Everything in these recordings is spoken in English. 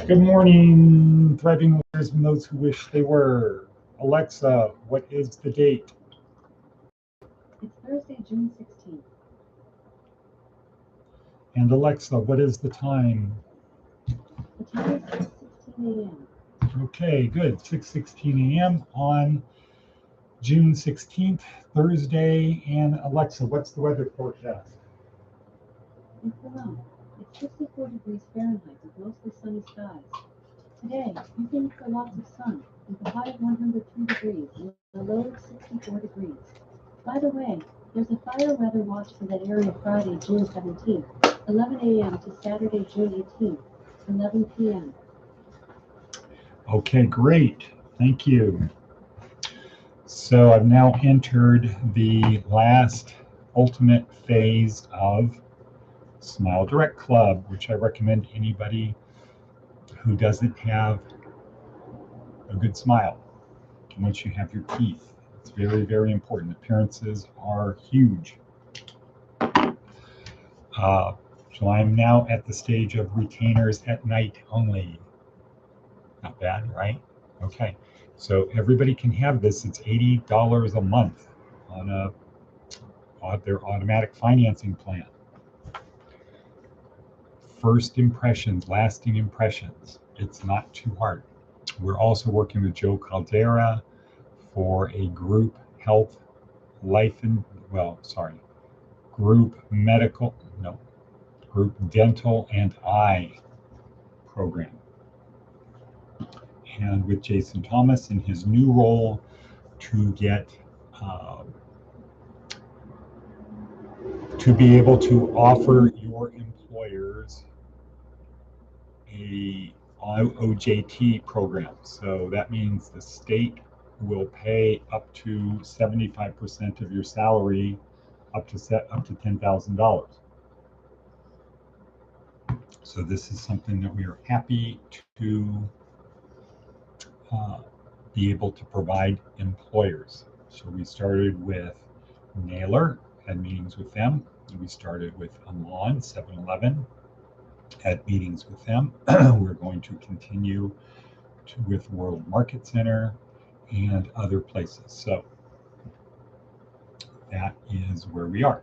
Good morning, thriving leaders and those who wish they were. Alexa, what is the date? It's Thursday, June 16th. And Alexa, what is the time? The time is 6:16 a.m. Okay, good. 6:16 a.m. on June 16th, Thursday. And Alexa, what's the weather forecast? In Cologne, it's 64 degrees Fahrenheit with mostly sunny skies. Today, you can look for lots of sun with a high of 103 degrees and a low of 64 degrees. By the way, there's a fire weather watch for that area Friday, June 17th, 11 a.m. to Saturday, June 18th, 11 p.m. Okay, great. Thank you. So I've now entered the last ultimate phase of Smile Direct Club, which I recommend anybody who doesn't have a good smile once you have your teeth. It's very, very important. Appearances are huge. So I'm now at the stage of retainers at night only. Not bad, right? Okay. So everybody can have this. It's $80 a month on their automatic financing plan. First impressions, lasting impressions. It's not too hard. We're also working with Joe Caldera for a group health, group dental and eye program. And with Jason Thomas in his new role to get to be able to offer your employers a OJT program. So that means the state will pay up to 75% of your salary up to $10,000. So this is something that we are happy to be able to provide employers. So we started with Naylor, had meetings with them. We started with Amon, 7-Eleven, had meetings with them. We're going to continue with World Market Center and other places. So that is where we are.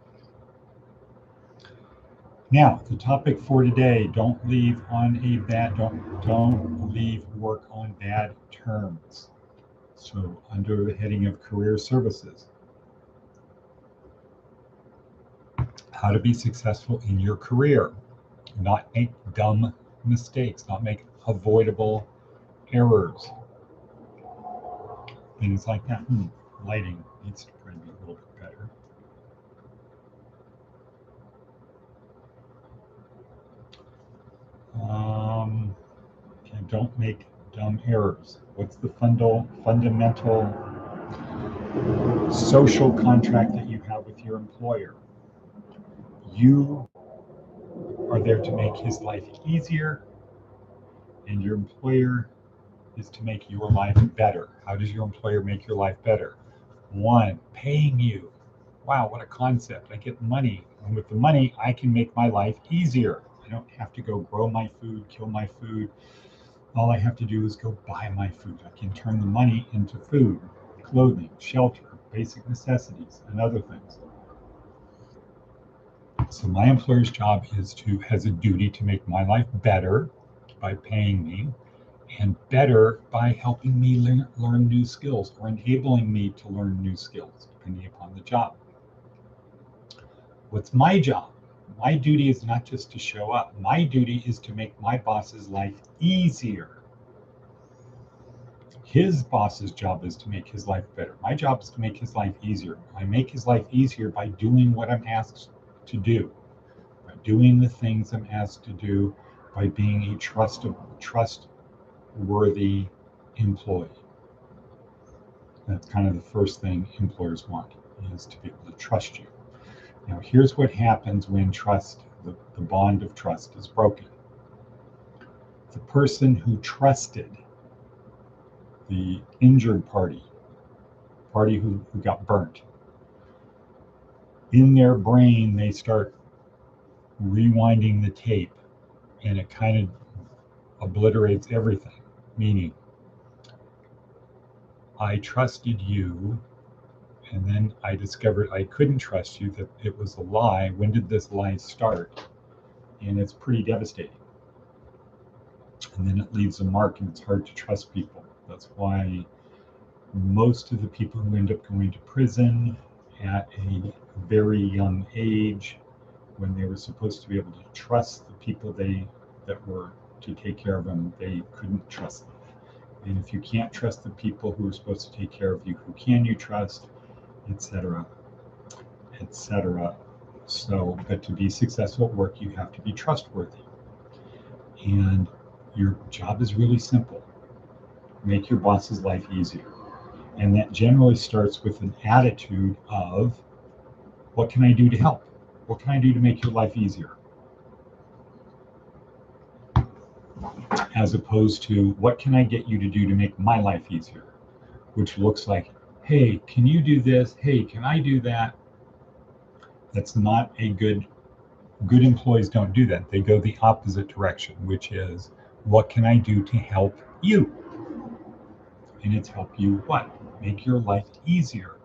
Now, the topic for today, don't leave work on bad terms. So under the heading of career services, how to be successful in your career, not make dumb mistakes, not make avoidable errors, things like that. Lighting needs to probably be a little bit better. Okay, don't make dumb errors. What's the fundamental social contract that you have with your employer? You are there to make his life easier, and your employer is to make your life better. How does your employer make your life better? One, paying you. Wow, what a concept. I get money, and with the money, I can make my life easier. I don't have to go grow my food, kill my food. All I have to do is go buy my food. I can turn the money into food, clothing, shelter, basic necessities, and other things. So my employer's job has a duty to make my life better by paying me, and better by helping me learn new skills or enabling me to learn new skills, depending upon the job. What's my job? My duty is not just to show up. My duty is to make my boss's life easier. His boss's job is to make his life better. My job is to make his life easier. I make his life easier by doing what I'm asked to do, by doing the things I'm asked to do, by being a trustworthy employee. That's kind of the first thing employers want, is to be able to trust you. Now, here's what happens when the bond of trust is broken. The person who trusted the injured party who got burnt, in their brain, they start rewinding the tape, and it kind of obliterates everything. Meaning, I trusted you, and then I discovered I couldn't trust you, that it was a lie. When did this lie start? And it's pretty devastating. And then it leaves a mark, and it's hard to trust people. That's why most of the people who end up going to prison at a very young age, when they were supposed to be able to trust the people that were to take care of them, they couldn't trust them. And if you can't trust the people who are supposed to take care of you, who can you trust, etc., etc. So, but to be successful at work, you have to be trustworthy. And your job is really simple. Make your boss's life easier. And that generally starts with an attitude of, what can I do to help? What can I do to make your life easier? As opposed to, what can I get you to do to make my life easier? Which looks like, hey, can you do this? Hey, can I do that? That's not a good employees don't do that. They go the opposite direction, which is, what can I do to help you? And it's help you what? Make your life easier.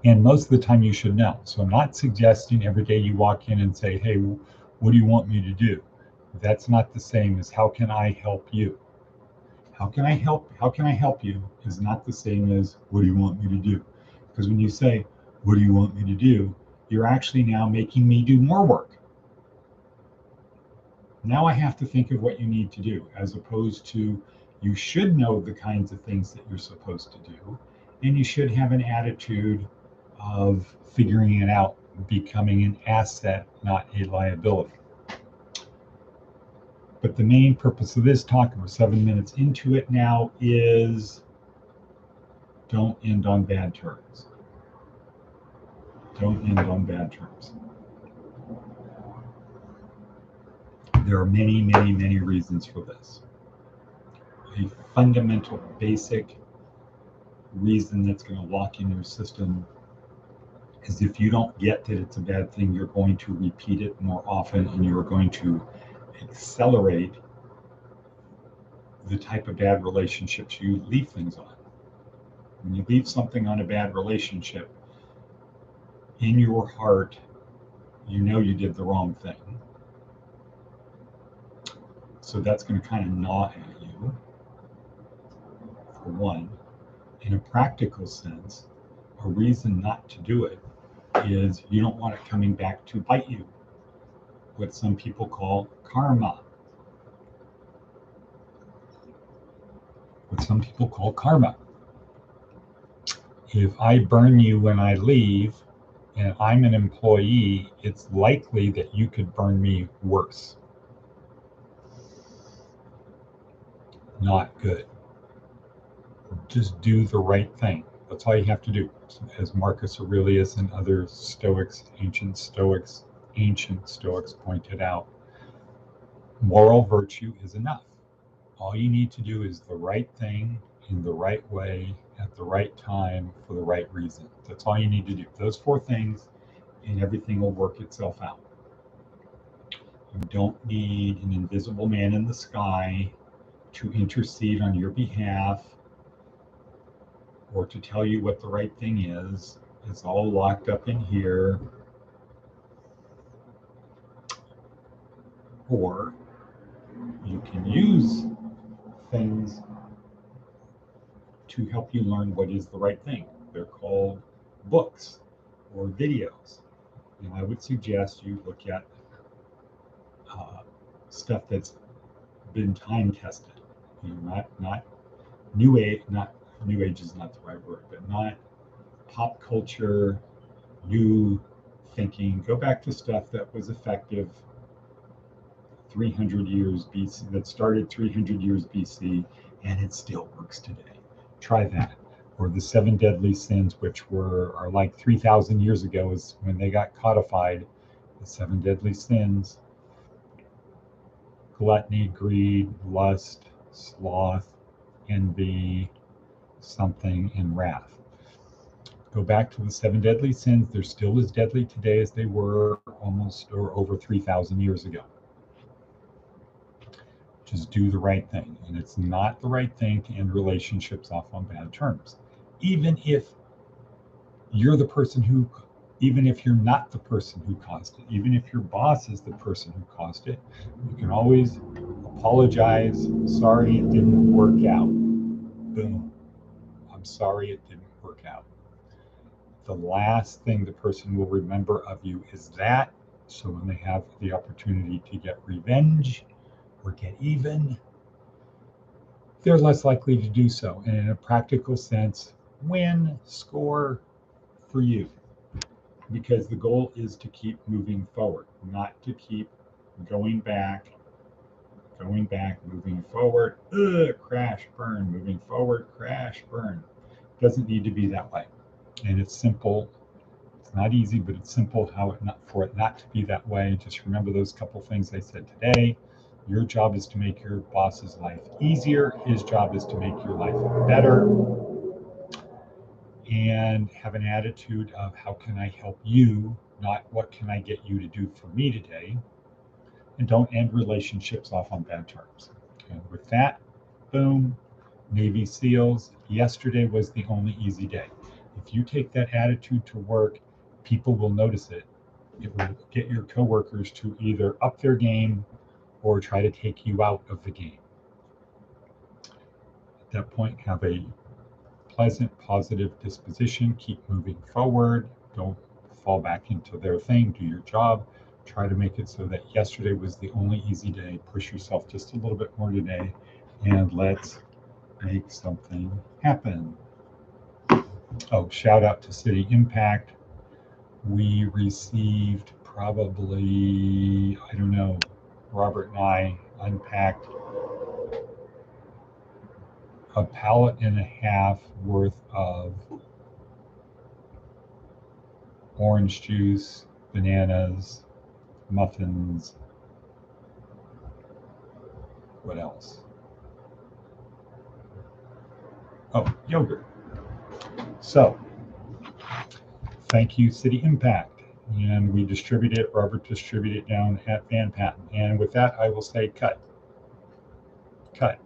And most of the time you should know. So I'm not suggesting every day you walk in and say, hey, what do you want me to do? That's not the same as, how can I help you? How can I help you is not the same as, what do you want me to do? Because when you say, what do you want me to do? You're actually now making me do more work. Now I have to think of what you need to do, as opposed to, you should know the kinds of things that you're supposed to do, and you should have an attitude of figuring it out, becoming an asset, not a liability. But the main purpose of this talk, we're 7 minutes into it now, is don't end on bad terms. Don't end on bad terms. There are many, many, many reasons for this. A fundamental, basic reason that's going to lock in your system is, if you don't get that it's a bad thing, you're going to repeat it more often, and you're going to accelerate the type of bad relationships you leave things on. When you leave something on a bad relationship, in your heart, you know you did the wrong thing. So that's going to kind of gnaw at you, for one. In a practical sense, a reason not to do it is you don't want it coming back to bite you. What some people call karma. If I burn you when I leave and I'm an employee, it's likely that you could burn me worse. Not good. Just do the right thing. That's all you have to do. As Marcus Aurelius and other Stoics, ancient Stoics pointed out, moral virtue is enough. All you need to do is the right thing in the right way at the right time for the right reason. That's all you need to do. Those 4 things, and everything will work itself out. You don't need an invisible man in the sky to intercede on your behalf or to tell you what the right thing is. It's all locked up in here. Or you can use things to help you learn what is the right thing. They're called books or videos. And I would suggest you look at stuff that's been time tested. You know, not new age. Not new age is not the right word, but not pop culture, new thinking. Go back to stuff that was effective 300 years BC, that started 300 years BC, and it still works today. Try that. Or the 7 deadly sins, which are like 3,000 years ago, is when they got codified. The 7 deadly sins: gluttony, greed, lust, sloth, envy, something, and wrath. Go back to the 7 deadly sins. They're still as deadly today as they were almost or over 3,000 years ago. Just do the right thing. And it's not the right thing to end relationships off on bad terms. Even if you're the person who, even if you're not the person who caused it, even if your boss is the person who caused it, you can always apologize. Sorry it didn't work out. Boom. I'm sorry it didn't work out. The last thing the person will remember of you is that. So when they have the opportunity to get revenge or get even, they're less likely to do so. And in a practical sense, win, score for you. Because the goal is to keep moving forward, not to keep going back, moving forward, crash, burn, moving forward, crash, burn. Doesn't need to be that way. And it's simple. It's not easy, but it's simple for it not to be that way. Just remember those couple things I said today. Your job is to make your boss's life easier. His job is to make your life better. And have an attitude of how can I help you, not what can I get you to do for me today. And don't end relationships off on bad terms. And with that, boom, Navy SEALs, yesterday was the only easy day. If you take that attitude to work, people will notice it. It will get your coworkers to either up their game or try to take you out of the game. At that point, have a pleasant, positive disposition. Keep moving forward. Don't fall back into their thing. Do your job. Try to make it so that yesterday was the only easy day. Push yourself just a little bit more today, and let's make something happen. Oh, shout out to City Impact. We received probably, I don't know, Robert and I unpacked a pallet and a half worth of orange juice, bananas, muffins. What else? Oh, yogurt. So, thank you, City Impact. And we distribute it, Robert distributed it down at Van Patten. And with that, I will say cut. Cut.